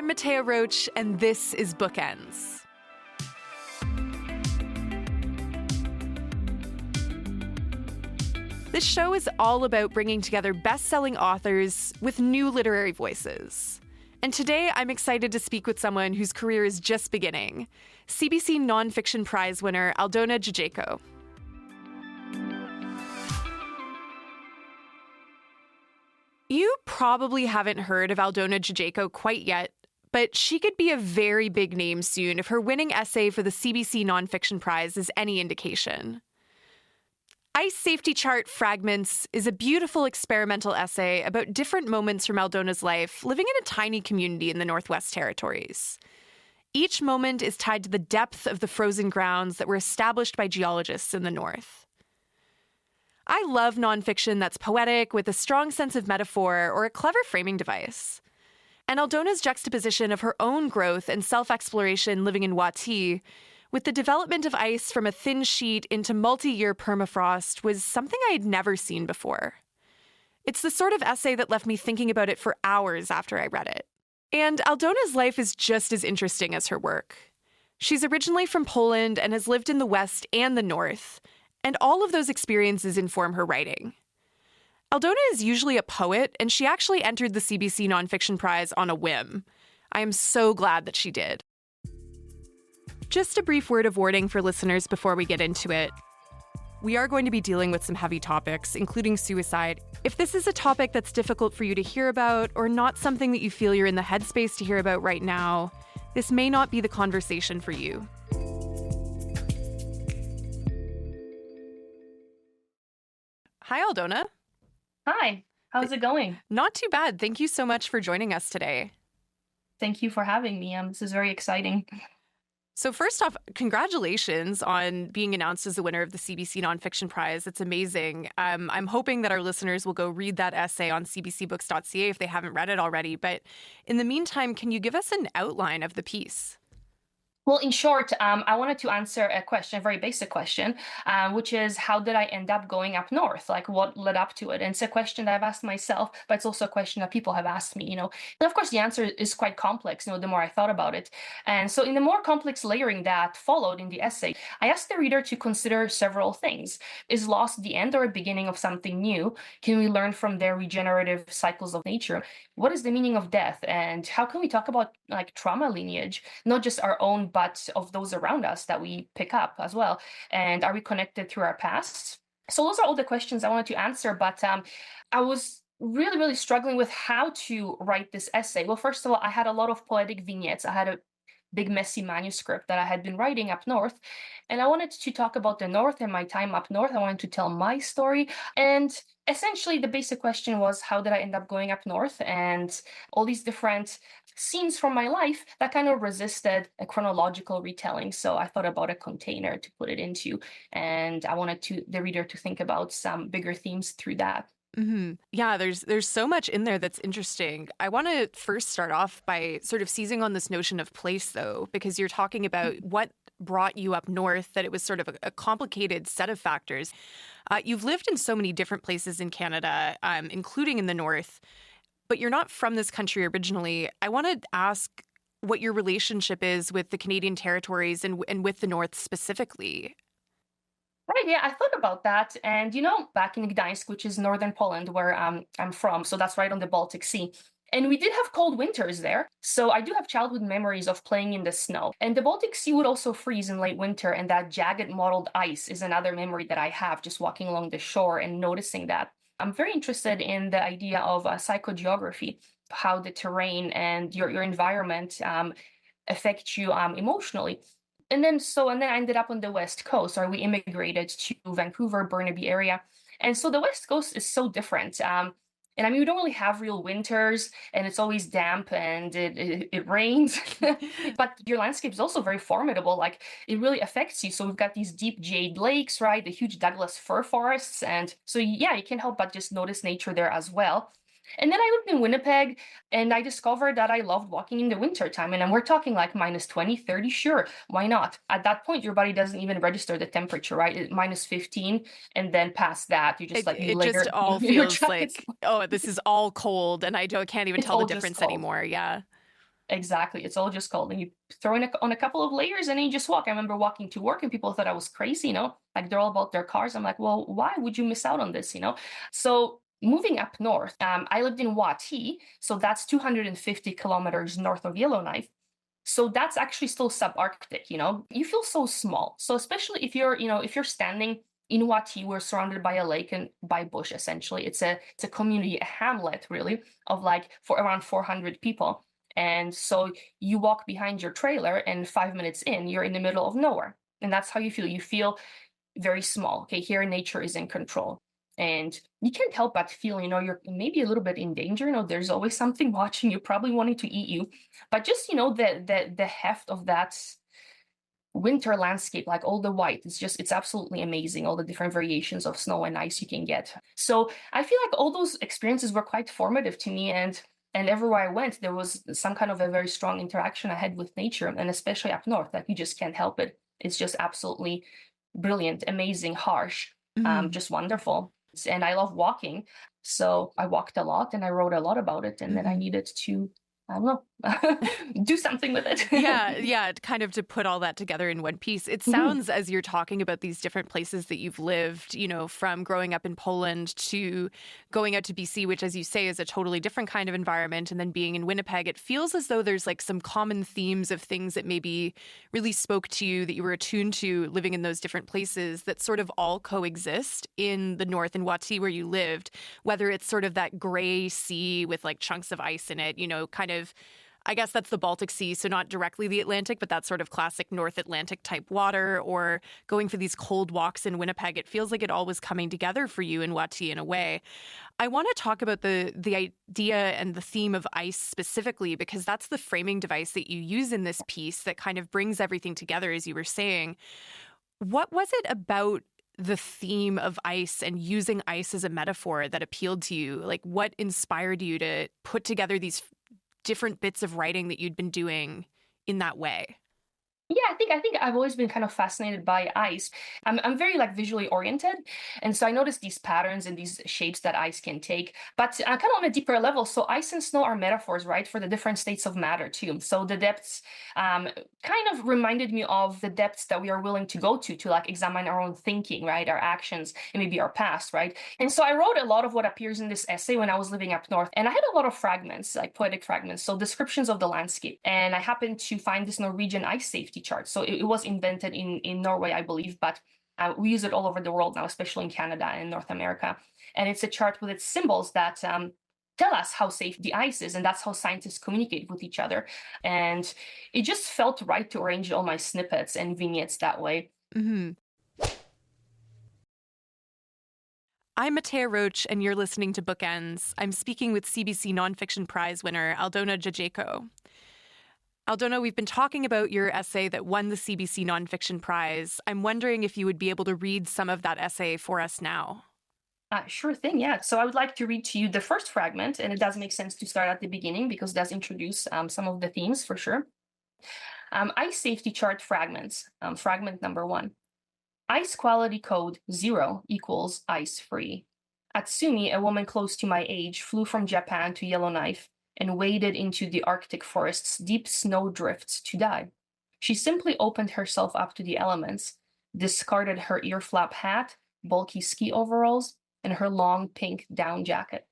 I'm Mattea Roach, and this is Bookends. This show is all about bringing together best-selling authors with new literary voices. And today, I'm excited to speak with someone whose career is just beginning, CBC Nonfiction Prize winner Aldona Dziedziejko. You probably haven't heard of Aldona Dziedziejko quite yet, but she could be a very big name soon if her winning essay for the CBC Nonfiction Prize is any indication. Ice Safety Chart Fragments is a beautiful experimental essay about different moments from Aldona's life living in a tiny community in the Northwest Territories. Each moment is tied to the depth of the frozen grounds that were established by geologists in the North. I love nonfiction that's poetic with a strong sense of metaphor or a clever framing device. And Aldona's juxtaposition of her own growth and self-exploration living in Wati, with the development of ice from a thin sheet into multi-year permafrost, was something I had never seen before. It's the sort of essay that left me thinking about it for hours after I read it. And Aldona's life is just as interesting as her work. She's originally from Poland and has lived in the West and the North, and all of those experiences inform her writing. Aldona is usually a poet, and she actually entered the CBC Nonfiction Prize on a whim. I am so glad that she did. Just a brief word of warning for listeners before we get into it. We are going to be dealing with some heavy topics, including suicide. If this is a topic that's difficult for you to hear about, or not something that you feel you're in the headspace to hear about right now, this may not be the conversation for you. Hi, Aldona. Hi, how's it going? Not too bad. Thank you so much for joining us today. Thank you for having me. This is very exciting. So first off, congratulations on being announced as the winner of the CBC Nonfiction Prize. It's amazing. I'm hoping that our listeners will go read that essay on cbcbooks.ca if they haven't read it already. But in the meantime, can you give us an outline of the piece? Well, in short, I wanted to answer a question, a very basic question, which is how did I end up going up north? Like what led up to it? And it's a question that I've asked myself, but it's also a question that people have asked me, And of course, the answer is quite complex, the more I thought about it. And so in the more complex layering that followed in the essay, I asked the reader to consider several things. Is loss the end or a beginning of something new? Can we learn from their regenerative cycles of nature? What is the meaning of death? And how can we talk about trauma lineage, not just our own, but of those around us that we pick up as well? And are we connected through our past? So those are all the questions I wanted to answer, but I was really, really struggling with how to write this essay. Well, first of all, I had a lot of poetic vignettes. I had a big messy manuscript that I had been writing up north. And I wanted to talk about the North and my time up north. I wanted to tell my story. And essentially, the basic question was, how did I end up going up north? And all these different scenes from my life that kind of resisted a chronological retelling. So I thought about a container to put it into. And I wanted the reader to think about some bigger themes through that. Mm-hmm. Yeah, there's so much in there that's interesting. I want to first start off by sort of seizing on this notion of place, though, because you're talking about what brought you up north, that it was sort of a complicated set of factors. You've lived in so many different places in Canada, including in the North, but you're not from this country originally. I want to ask what your relationship is with the Canadian territories and with the North specifically. Right, yeah, I thought about that. And, back in Gdańsk, which is northern Poland, where I'm from, so that's right on the Baltic Sea. And we did have cold winters there. So I do have childhood memories of playing in the snow. And the Baltic Sea would also freeze in late winter, and that jagged mottled ice is another memory that I have, just walking along the shore and noticing that. I'm very interested in the idea of psychogeography, how the terrain and your environment affect you emotionally. And then I ended up on the West Coast, or we immigrated to Vancouver, Burnaby area. And so the West Coast is so different. And I mean, we don't really have real winters, and it's always damp and it rains. But your landscape is also very formidable. Like, it really affects you. So we've got these deep jade lakes, right? The huge Douglas fir forests. And so, yeah, you can't help but just notice nature there as well. And then I lived in Winnipeg, and I discovered that I loved walking in the winter time. And we're talking like minus 20, 30, sure, why not? At that point, your body doesn't even register the temperature, right? It's minus 15, and then past that, you just it just all feels like, oh, this is all cold, and can't even tell the difference anymore. Yeah. Exactly. It's all just cold. And you throw in on a couple of layers and then you just walk. I remember walking to work and people thought I was crazy, like they're all about their cars. I'm like, well, why would you miss out on this? So moving up north, I lived in Wati. So that's 250 kilometers north of Yellowknife. So that's actually still subarctic. You feel so small. So especially if you're standing in Wati, we're surrounded by a lake and by bush, essentially. It's a community, a hamlet, really, of like for around 400 people. And so you walk behind your trailer, and 5 minutes in, you're in the middle of nowhere. And that's how you feel. You feel very small. Okay, here nature is in control. And you can't help but feel, you're maybe a little bit in danger. There's always something watching you, probably wanting to eat you. But just, the heft of that winter landscape, like all the white, it's absolutely amazing, all the different variations of snow and ice you can get. So I feel like all those experiences were quite formative to me, and everywhere I went, there was some kind of a very strong interaction I had with nature, and especially up north, like you just can't help it. It's just absolutely brilliant, amazing, harsh, just wonderful. And I love walking, so I walked a lot and I wrote a lot about it, and then I needed to, I don't know, do something with it. Yeah, kind of to put all that together in one piece. It sounds, as you're talking about these different places that you've lived, from growing up in Poland to going out to BC, which, as you say, is a totally different kind of environment, and then being in Winnipeg, it feels as though there's like some common themes of things that maybe really spoke to you, that you were attuned to living in those different places that sort of all coexist in the north in Wati where you lived, whether it's sort of that gray sea with like chunks of ice in it, kind of, I guess that's the Baltic Sea, so not directly the Atlantic, but that sort of classic North Atlantic type water, or going for these cold walks in Winnipeg. It feels like it all was coming together for you in Wati in a way. I want to talk about the idea and the theme of ice specifically, because that's the framing device that you use in this piece that kind of brings everything together, as you were saying. What was it about the theme of ice and using ice as a metaphor that appealed to you? Like, what inspired you to put together these different bits of writing that you'd been doing in that way? Yeah, I think I've always been kind of fascinated by ice. I'm very like visually oriented, and so I noticed these patterns and these shapes that ice can take. But kind of on a deeper level, so ice and snow are metaphors, right, for the different states of matter too. So the depths kind of reminded me of the depths that we are willing to go to like examine our own thinking, right, our actions, and maybe our past, right. And so I wrote a lot of what appears in this essay when I was living up north, and I had a lot of fragments, like poetic fragments, so descriptions of the landscape. And I happened to find this Norwegian ice safety chart. So it was invented in Norway, I believe, but we use it all over the world now, especially in Canada and North America. And it's a chart with its symbols that tell us how safe the ice is, and that's how scientists communicate with each other. And it just felt right to arrange all my snippets and vignettes that way. I'm Mattea Roach, and you're listening to Bookends. I'm speaking with CBC Nonfiction Prize winner Aldona Dziedziejko. Aldona, we've been talking about your essay that won the CBC Nonfiction Prize. I'm wondering if you would be able to read some of that essay for us now. Sure thing, yeah. So I would like to read to you the first fragment, and it does make sense to start at the beginning because it does introduce some of the themes for sure. Ice safety chart fragments, fragment number 1. Ice quality code 0 equals ice free. Atsumi, a woman close to my age, flew from Japan to Yellowknife and waded into the Arctic forest's deep snow drifts to die. She simply opened herself up to the elements, discarded her ear flap hat, bulky ski overalls, and her long pink down jacket.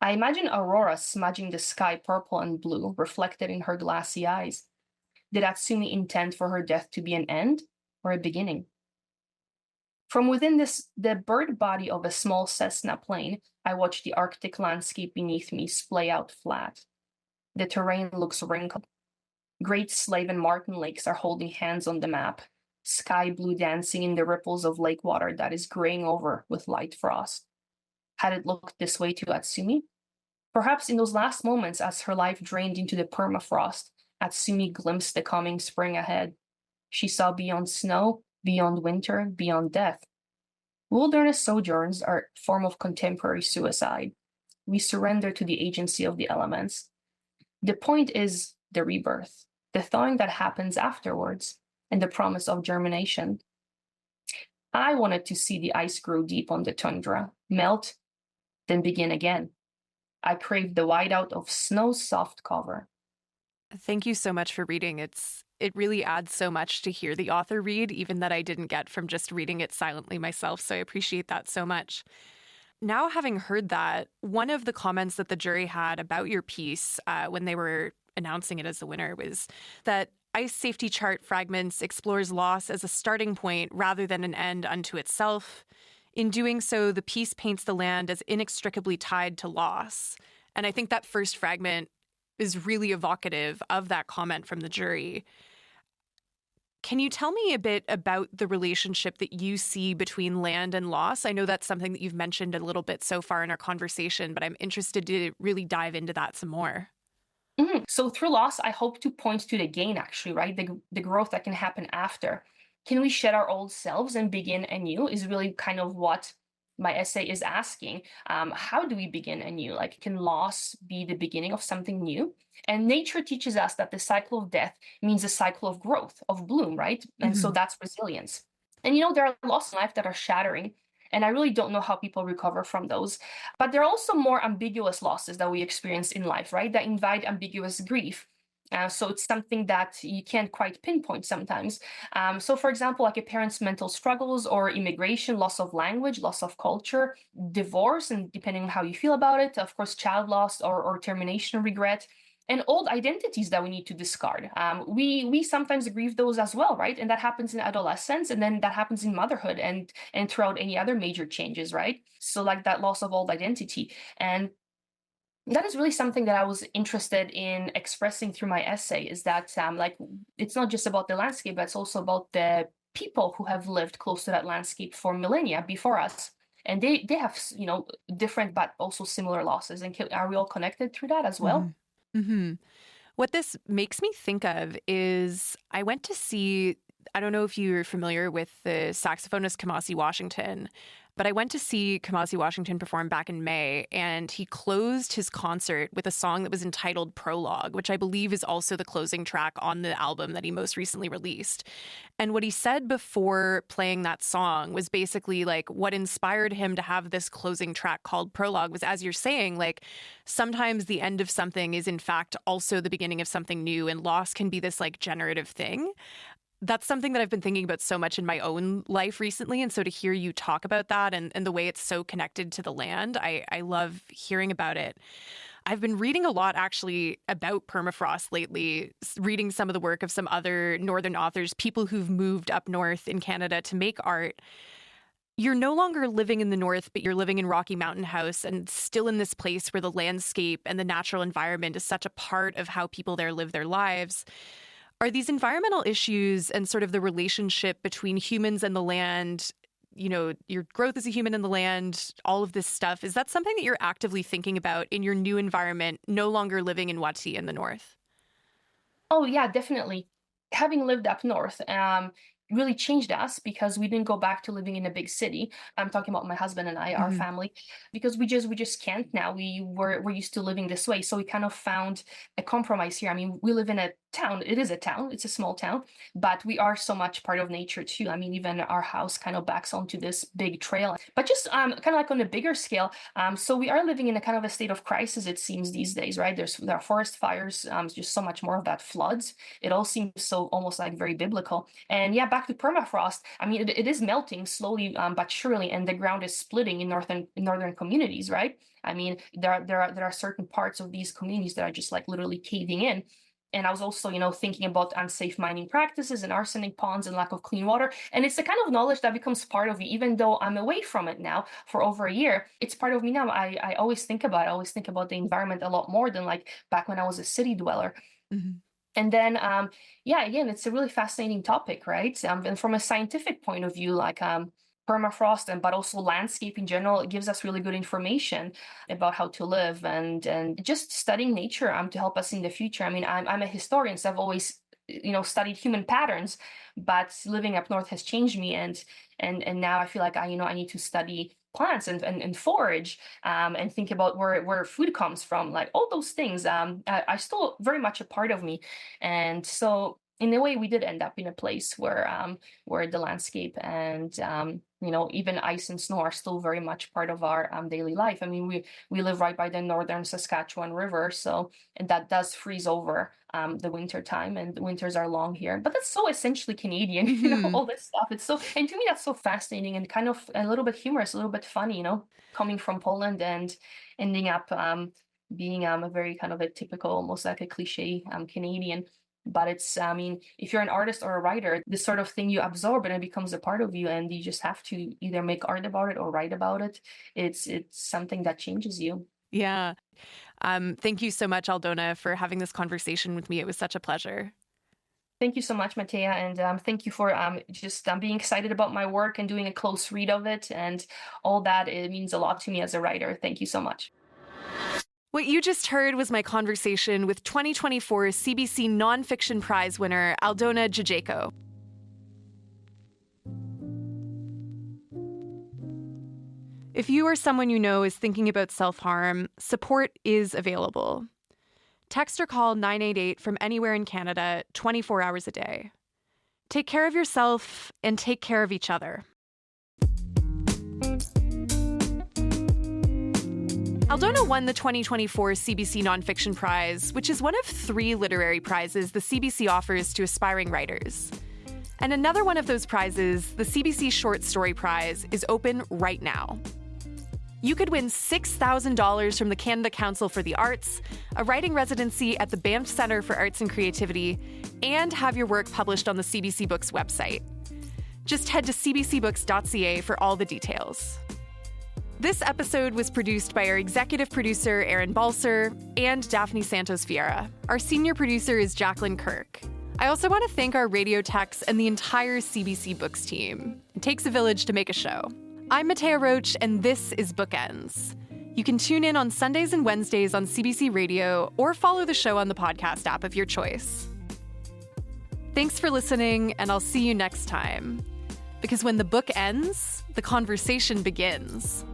I imagine Aurora smudging the sky purple and blue, reflected in her glassy eyes. Did Atsumi intend for her death to be an end or a beginning? From within the bird body of a small Cessna plane, I watch the Arctic landscape beneath me splay out flat. The terrain looks wrinkled. Great Slave and Martin lakes are holding hands on the map, sky blue dancing in the ripples of lake water that is graying over with light frost. Had it looked this way to Atsumi? Perhaps in those last moments as her life drained into the permafrost, Atsumi glimpsed the coming spring ahead. She saw beyond snow, beyond winter, beyond death. Wilderness sojourns are a form of contemporary suicide. We surrender to the agency of the elements. The point is the rebirth, the thawing that happens afterwards, and the promise of germination. I wanted to see the ice grow deep on the tundra, melt, then begin again. I craved the whiteout of snow's soft cover. Thank you so much for reading. It really adds so much to hear the author read, even that I didn't get from just reading it silently myself. So I appreciate that so much. Now, having heard that, one of the comments that the jury had about your piece when they were announcing it as the winner was that Ice Safety Chart Fragments explores loss as a starting point rather than an end unto itself. In doing so, the piece paints the land as inextricably tied to loss. And I think that first fragment is really evocative of that comment from the jury. Can you tell me a bit about the relationship that you see between land and loss? I know that's something that you've mentioned a little bit so far in our conversation, but I'm interested to really dive into that some more. So through loss, I hope to point to the gain, actually, right? The growth that can happen after. Can we shed our old selves and begin anew? Is really kind of what my essay is asking. How do we begin anew? Like, can loss be the beginning of something new? And nature teaches us that the cycle of death means a cycle of growth, of bloom, right? And so Mhm. that's resilience. And there are loss in life that are shattering. And I really don't know how people recover from those. But there are also more ambiguous losses that we experience in life, right? That invite ambiguous grief. So it's something that you can't quite pinpoint sometimes. So, for example, like a parent's mental struggles or immigration, loss of language, loss of culture, divorce, and depending on how you feel about it, of course, child loss or termination regret. And old identities that we need to discard. We sometimes grieve those as well, right? And that happens in adolescence, and then that happens in motherhood, and throughout any other major changes, right? So like that loss of old identity. And that is really something that I was interested in expressing through my essay, is that like it's not just about the landscape, but it's also about the people who have lived close to that landscape for millennia before us. And they have, different but also similar losses. And are we all connected through that as hmm well? hmm What this makes me think of is I went to see, I don't know if you're familiar with the saxophonist Kamasi Washington, but I went to see Kamasi Washington perform back in May, and he closed his concert with a song that was entitled Prologue, which I believe is also the closing track on the album that he most recently released. And what he said before playing that song was basically like what inspired him to have this closing track called Prologue was, as you're saying, like sometimes the end of something is in fact also the beginning of something new, and loss can be this like generative thing. That's something that I've been thinking about so much in my own life recently. And so to hear you talk about that and the way it's so connected to the land, I love hearing about it. I've been reading a lot actually about permafrost lately, reading some of the work of some other northern authors, people who've moved up north in Canada to make art. You're no longer living in the north, but you're living in Rocky Mountain House and still in this place where the landscape and the natural environment is such a part of how people there live their lives. Are these environmental issues and sort of the relationship between humans and the land, your growth as a human in the land, all of this stuff, is that something that you're actively thinking about in your new environment, no longer living in Wati in the north? Oh yeah, definitely. Having lived up north, really changed us because we didn't go back to living in a big city. I'm talking about my husband and I, our hmm family, because we just can't now. We're used to living this way, so we kind of found a compromise here. I mean, we live in a town. It is a town. It's a small town, but we are so much part of nature too. I mean, even our house kind of backs onto this big trail. But just kind of like on a bigger scale, so we are living in a kind of a state of crisis, it seems these days, right? There are forest fires, just so much more of that floods. It all seems so almost like very biblical. And yeah, back to permafrost. I mean, it is melting slowly, but surely, and the ground is splitting in northern communities, right? I mean, there are certain parts of these communities that are just like literally caving in. And I was also, thinking about unsafe mining practices and arsenic ponds and lack of clean water. And it's the kind of knowledge that becomes part of me, even though I'm away from it now for over a year. It's part of me now. I I always think about the environment a lot more than like back when I was a city dweller. hmm And then, yeah, again, it's a really fascinating topic, right? And from a scientific point of view, like permafrost and but also landscape in general, it gives us really good information about how to live and just studying nature to help us in the future. I mean, I'm a historian, so I've always studied human patterns, but living up north has changed me, and now I feel like I need to study plants and forage, and think about where food comes from, like all those things, are still very much a part of me. And so in a way, we did end up in a place where the landscape and even ice and snow are still very much part of our daily life. I mean, we live right by the northern Saskatchewan River, and that does freeze over the winter time, and the winters are long here. But that's so essentially Canadian, all this stuff. It's so, and to me, that's so fascinating and kind of a little bit humorous, a little bit funny, coming from Poland and ending up being a very kind of a typical, almost like a cliche Canadian. But it's, I mean, if you're an artist or a writer, this sort of thing you absorb and it becomes a part of you, and you just have to either make art about it or write about it. It's something that changes you. Yeah. Thank you so much, Aldona, for having this conversation with me. It was such a pleasure. Thank you so much, Mattea, and thank you for just being excited about my work and doing a close read of it, and all that. It means a lot to me as a writer. Thank you so much. What you just heard was my conversation with 2024 CBC Nonfiction Prize winner Aldona Dziedziejko. If you or someone you know is thinking about self-harm, support is available. Text or call 988 from anywhere in Canada 24 hours a day. Take care of yourself and take care of each other. Aldona won the 2024 CBC Nonfiction Prize, which is one of 3 literary prizes the CBC offers to aspiring writers. And another one of those prizes, the CBC Short Story Prize, is open right now. You could win $6,000 from the Canada Council for the Arts, a writing residency at the Banff Centre for Arts and Creativity, and have your work published on the CBC Books website. Just head to cbcbooks.ca for all the details. This episode was produced by our executive producer, Aaron Balser, and Daphne Santos Vieira. Our senior producer is Jacqueline Kirk. I also want to thank our radio techs and the entire CBC Books team. It takes a village to make a show. I'm Mattea Roach, and this is Bookends. You can tune in on Sundays and Wednesdays on CBC Radio, or follow the show on the podcast app of your choice. Thanks for listening, and I'll see you next time. Because when the book ends, the conversation begins.